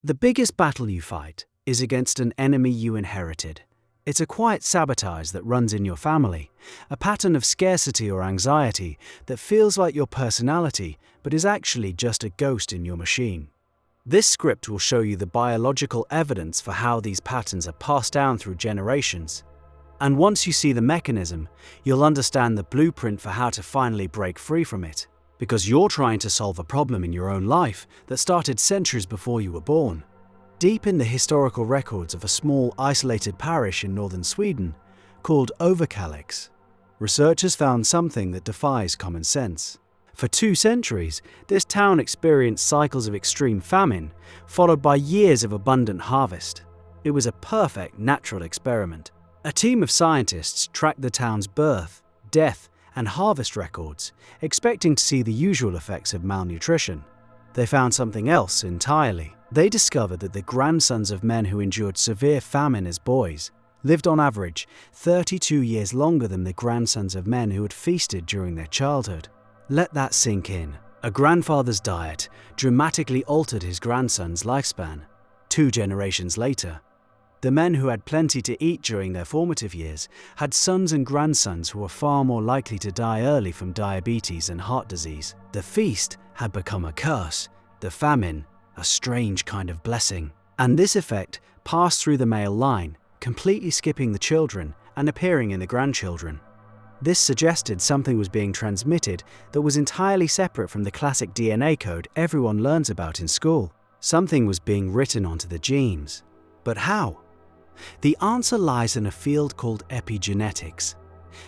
The biggest battle you fight is against an enemy you inherited. It's a quiet sabotage that runs in your family, a pattern of scarcity or anxiety that feels like your personality but is actually just a ghost in your machine. This script will show you the biological evidence for how these patterns are passed down through generations. And once you see the mechanism, you'll understand the blueprint for how to finally break free from it. Because you're trying to solve a problem in your own life that started centuries before you were born. Deep in the historical records of a small isolated parish in northern Sweden called Överkalix, researchers found something that defies common sense. For 2 centuries, this town experienced cycles of extreme famine, followed by years of abundant harvest. It was a perfect natural experiment. A team of scientists tracked the town's birth, death, and harvest records, expecting to see the usual effects of malnutrition. They found something else entirely. They discovered that the grandsons of men who endured severe famine as boys lived on average 32 years longer than the grandsons of men who had feasted during their childhood. Let that sink in. A grandfather's diet dramatically altered his grandson's lifespan. 2 generations later, the men who had plenty to eat during their formative years had sons and grandsons who were far more likely to die early from diabetes and heart disease. The feast had become a curse, the famine a strange kind of blessing. And this effect passed through the male line, completely skipping the children and appearing in the grandchildren. This suggested something was being transmitted that was entirely separate from the classic DNA code everyone learns about in school. Something was being written onto the genes. But how? The answer lies in a field called epigenetics.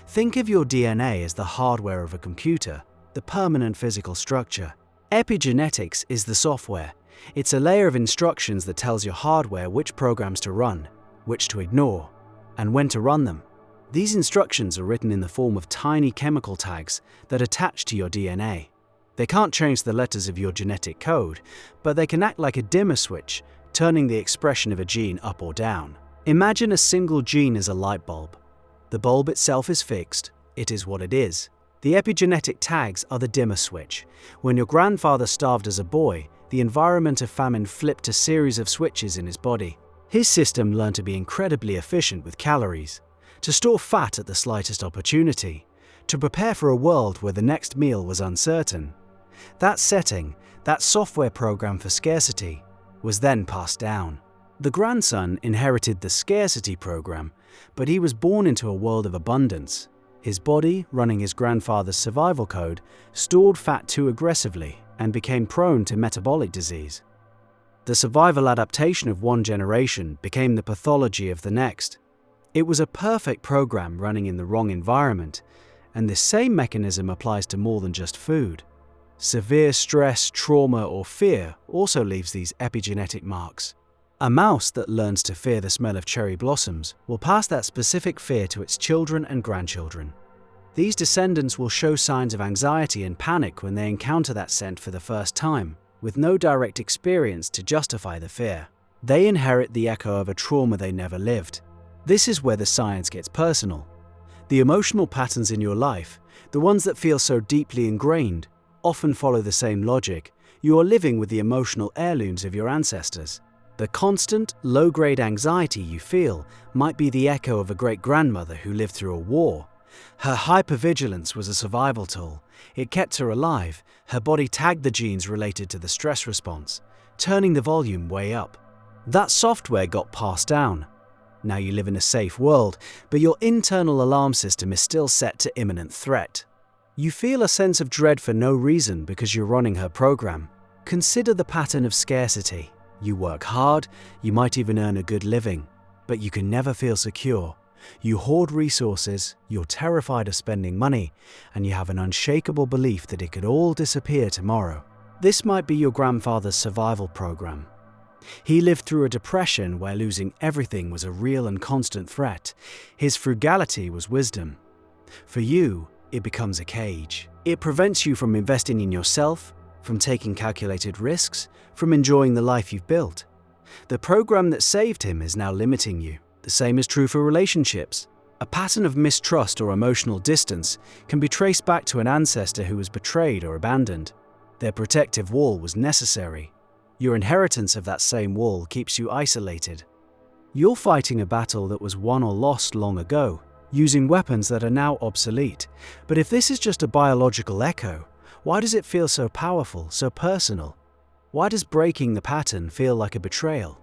Think of your DNA as the hardware of a computer, the permanent physical structure. Epigenetics is the software. It's a layer of instructions that tells your hardware which programs to run, which to ignore, and when to run them. These instructions are written in the form of tiny chemical tags that attach to your DNA. They can't change the letters of your genetic code, but they can act like a dimmer switch, turning the expression of a gene up or down. Imagine a single gene as a light bulb. The bulb itself is fixed, it is what it is. The epigenetic tags are the dimmer switch. When your grandfather starved as a boy, the environment of famine flipped a series of switches in his body. His system learned to be incredibly efficient with calories, to store fat at the slightest opportunity, to prepare for a world where the next meal was uncertain. That setting, that software program for scarcity, was then passed down. The grandson inherited the scarcity program, but he was born into a world of abundance. His body, running his grandfather's survival code, stored fat too aggressively and became prone to metabolic disease. The survival adaptation of one generation became the pathology of the next. It was a perfect program running in the wrong environment, and this same mechanism applies to more than just food. Severe stress, trauma, or fear also leaves these epigenetic marks. A mouse that learns to fear the smell of cherry blossoms will pass that specific fear to its children and grandchildren. These descendants will show signs of anxiety and panic when they encounter that scent for the first time, with no direct experience to justify the fear. They inherit the echo of a trauma they never lived. This is where the science gets personal. The emotional patterns in your life, the ones that feel so deeply ingrained, often follow the same logic. You are living with the emotional heirlooms of your ancestors. The constant, low-grade anxiety you feel might be the echo of a great-grandmother who lived through a war. Her hypervigilance was a survival tool. It kept her alive. Her body tagged the genes related to the stress response, turning the volume way up. That software got passed down. Now you live in a safe world, but your internal alarm system is still set to imminent threat. You feel a sense of dread for no reason because you're running her program. Consider the pattern of scarcity. You work hard, you might even earn a good living, but you can never feel secure. You hoard resources, you're terrified of spending money, and you have an unshakable belief that it could all disappear tomorrow. This might be your grandfather's survival program. He lived through a depression where losing everything was a real and constant threat. His frugality was wisdom. For you, it becomes a cage. It prevents you from investing in yourself, from taking calculated risks, from enjoying the life you've built. The program that saved him is now limiting you. The same is true for relationships. A pattern of mistrust or emotional distance can be traced back to an ancestor who was betrayed or abandoned. Their protective wall was necessary. Your inheritance of that same wall keeps you isolated. You're fighting a battle that was won or lost long ago, using weapons that are now obsolete. But if this is just a biological echo, why does it feel so powerful, so personal? Why does breaking the pattern feel like a betrayal?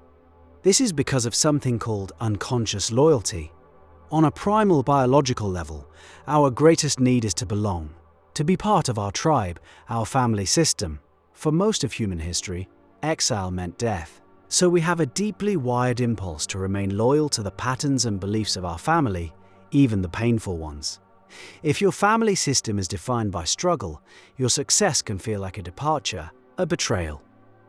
This is because of something called unconscious loyalty. On a primal biological level, our greatest need is to belong, to be part of our tribe, our family system. For most of human history, exile meant death. So we have a deeply wired impulse to remain loyal to the patterns and beliefs of our family, even the painful ones. If your family system is defined by struggle, your success can feel like a departure, a betrayal.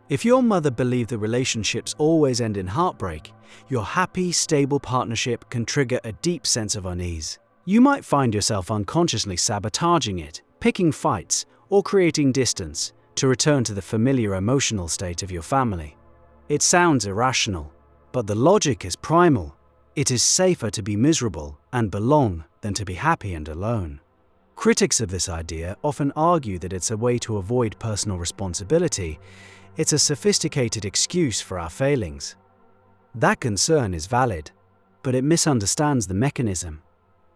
If your mother believed that relationships always end in heartbreak, your happy, stable partnership can trigger a deep sense of unease. You might find yourself unconsciously sabotaging it, picking fights, or creating distance to return to the familiar emotional state of your family. It sounds irrational, but the logic is primal. It is safer to be miserable and belong than to be happy and alone. Critics of this idea often argue that it's a way to avoid personal responsibility. It's a sophisticated excuse for our failings. That concern is valid, but it misunderstands the mechanism.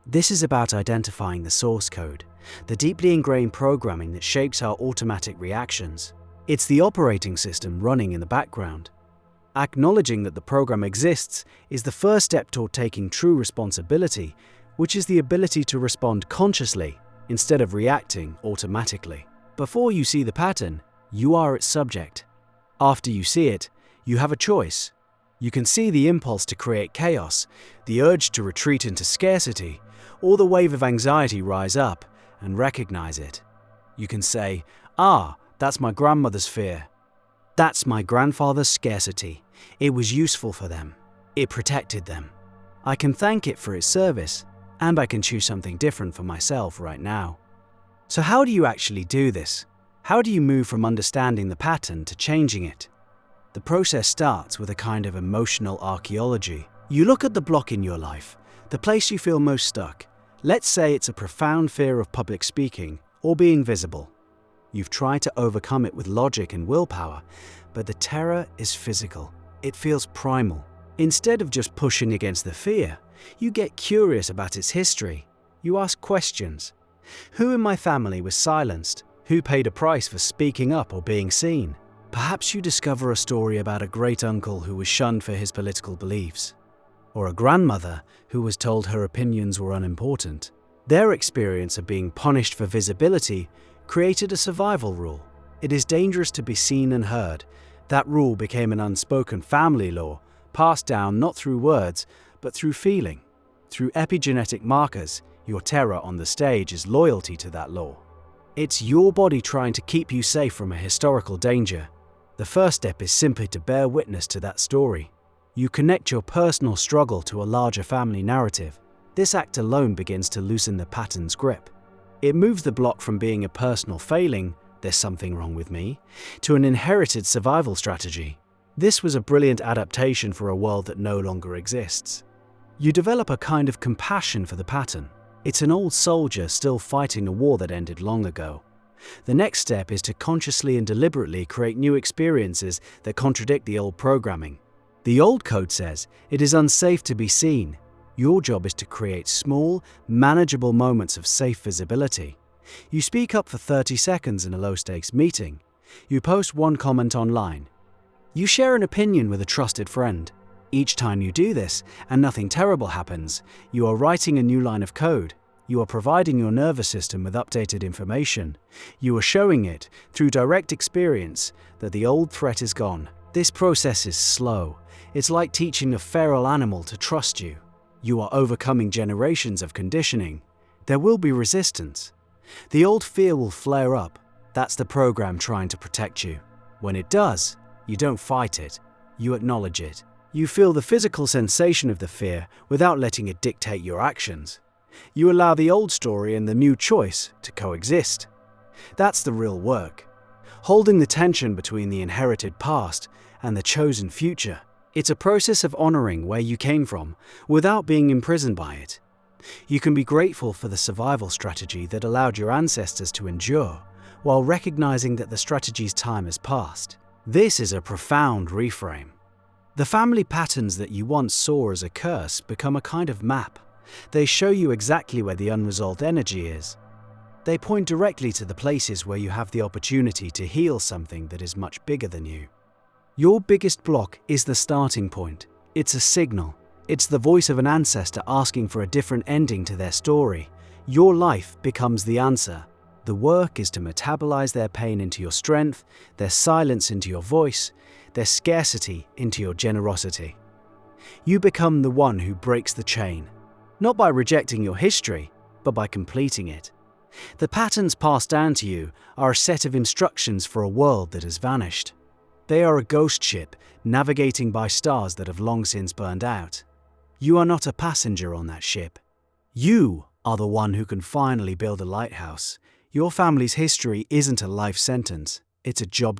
This is about identifying the source code, the deeply ingrained programming that shapes our automatic reactions. It's the operating system running in the background. Acknowledging that the program exists is the first step toward taking true responsibility, which is the ability to respond consciously instead of reacting automatically. Before you see the pattern, you are its subject. After you see it, you have a choice. You can see the impulse to create chaos, the urge to retreat into scarcity, or the wave of anxiety rise up and recognize it. You can say, that's my grandmother's fear. That's my grandfather's scarcity. It was useful for them. It protected them. I can thank it for its service, and I can choose something different for myself right now. So how do you actually do this? How do you move from understanding the pattern to changing it? The process starts with a kind of emotional archaeology. You look at the block in your life, the place you feel most stuck. Let's say it's a profound fear of public speaking or being visible. You've tried to overcome it with logic and willpower, but the terror is physical. It feels primal. Instead of just pushing against the fear, you get curious about its history. You ask questions. Who in my family was silenced? Who paid a price for speaking up or being seen? Perhaps you discover a story about a great uncle who was shunned for his political beliefs, or a grandmother who was told her opinions were unimportant. Their experience of being punished for visibility created a survival rule. It is dangerous to be seen and heard. That rule became an unspoken family law, passed down not through words, but through feeling. Through epigenetic markers, your terror on the stage is loyalty to that law. It's your body trying to keep you safe from a historical danger. The first step is simply to bear witness to that story. You connect your personal struggle to a larger family narrative. This act alone begins to loosen the pattern's grip. It moves the block from being a personal failing, there's something wrong with me, to an inherited survival strategy. This was a brilliant adaptation for a world that no longer exists. You develop a kind of compassion for the pattern. It's an old soldier still fighting a war that ended long ago. The next step is to consciously and deliberately create new experiences that contradict the old programming. The old code says it is unsafe to be seen. Your job is to create small, manageable moments of safe visibility. You speak up for 30 seconds in a low-stakes meeting. You post one comment online. You share an opinion with a trusted friend. Each time you do this, and nothing terrible happens, you are writing a new line of code. You are providing your nervous system with updated information. You are showing it, through direct experience, that the old threat is gone. This process is slow. It's like teaching a feral animal to trust you. You are overcoming generations of conditioning. There will be resistance. The old fear will flare up. That's the program trying to protect you. When it does, you don't fight it. You acknowledge it. You feel the physical sensation of the fear without letting it dictate your actions. You allow the old story and the new choice to coexist. That's the real work. Holding the tension between the inherited past and the chosen future. It's a process of honoring where you came from without being imprisoned by it. You can be grateful for the survival strategy that allowed your ancestors to endure, while recognizing that the strategy's time has passed. This is a profound reframe. The family patterns that you once saw as a curse become a kind of map. They show you exactly where the unresolved energy is. They point directly to the places where you have the opportunity to heal something that is much bigger than you. Your biggest block is the starting point. It's a signal. It's the voice of an ancestor asking for a different ending to their story. Your life becomes the answer. The work is to metabolize their pain into your strength, their silence into your voice, their scarcity into your generosity. You become the one who breaks the chain, not by rejecting your history, but by completing it. The patterns passed down to you are a set of instructions for a world that has vanished. They are a ghost ship navigating by stars that have long since burned out. You are not a passenger on that ship. You are the one who can finally build a lighthouse. Your family's history isn't a life sentence, it's a job